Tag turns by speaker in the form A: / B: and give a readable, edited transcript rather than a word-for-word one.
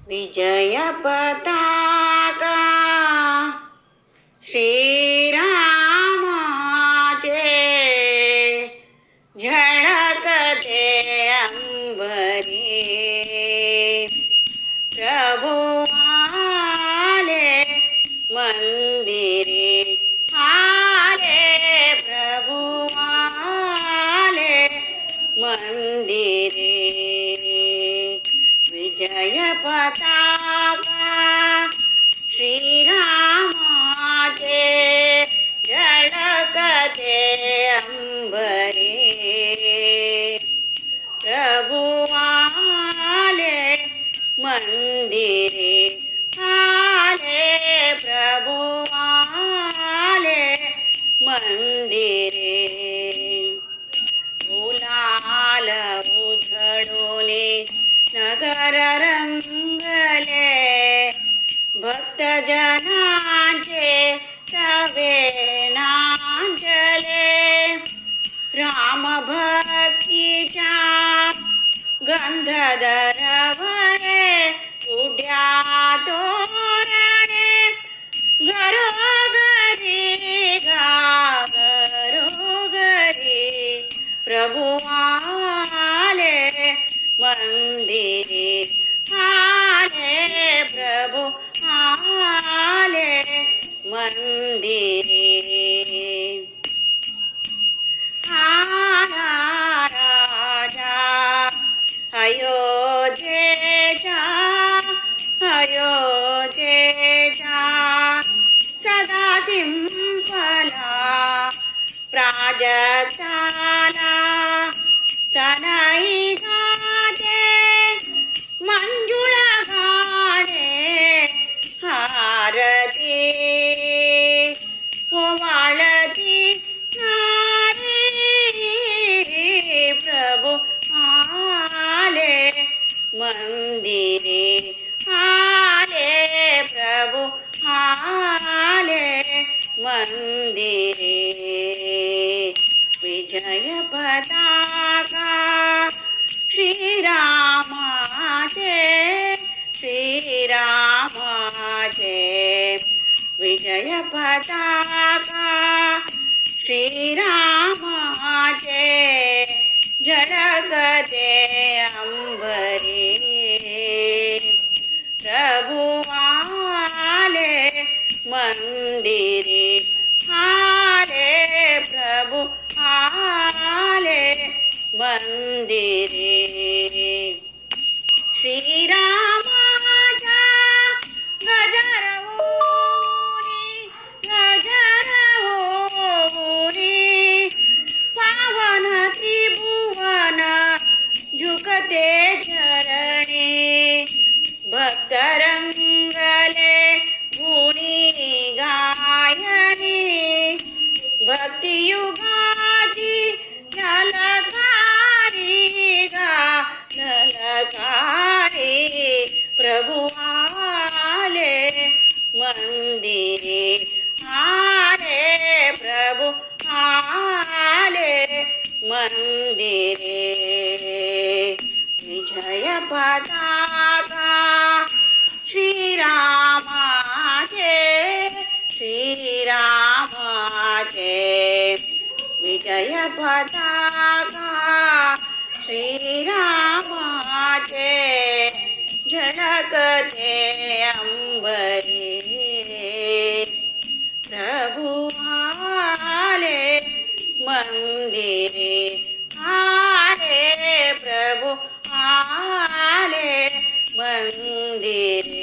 A: विजय पताका श्रीरामाचे झळकते अंबरी प्रभु आले मंदिरी आले प्रभु आले मंदिरे विजय पताका श्रीरामाचे झळकते अंबरी प्रभु आले मंदिरे आले प्रभु आले मंदिरे गुलाल उधळूने नगर रंगले भक्तजनांचे तवे नांजले राम भक्तीच्या गंध दरवळे उड्या तोरणे घरोघरी घरोघरी प्रभु आले मंदिरे आले प्रभु आले मंदिरे आला राजा अयोध्येचा अयोध्येचा सदा सिंपला प्राजक्ताला सनई गाते मंजुळ गाणे हारती ओवाळती नारी प्रभु आले मंदिरे आले प्रभु आले मंदिरे विजय पताका श्रीरामाचे श्रीरामाचे विजय पताका श्रीरामाचे झळकते अंबरी प्रभु आले मंदिरे आले प्रभु आले मंदिरे श्रीरामाच्या गजर होरी पावन त्रिभुवन झुकते चरणी भक्त रंगले गुणी गायनी भक्तियुगाची झलकारी झलकारी प्रभु आले मंदिरे आले प्रभु आले मंदिरे विजय पताका श्रीरामाचे श्रीरामाचे विजय पताका श्रीरामाचे झळकते अंबरी प्रभु आले मंदिरे आले प्रभु आले मंदिरे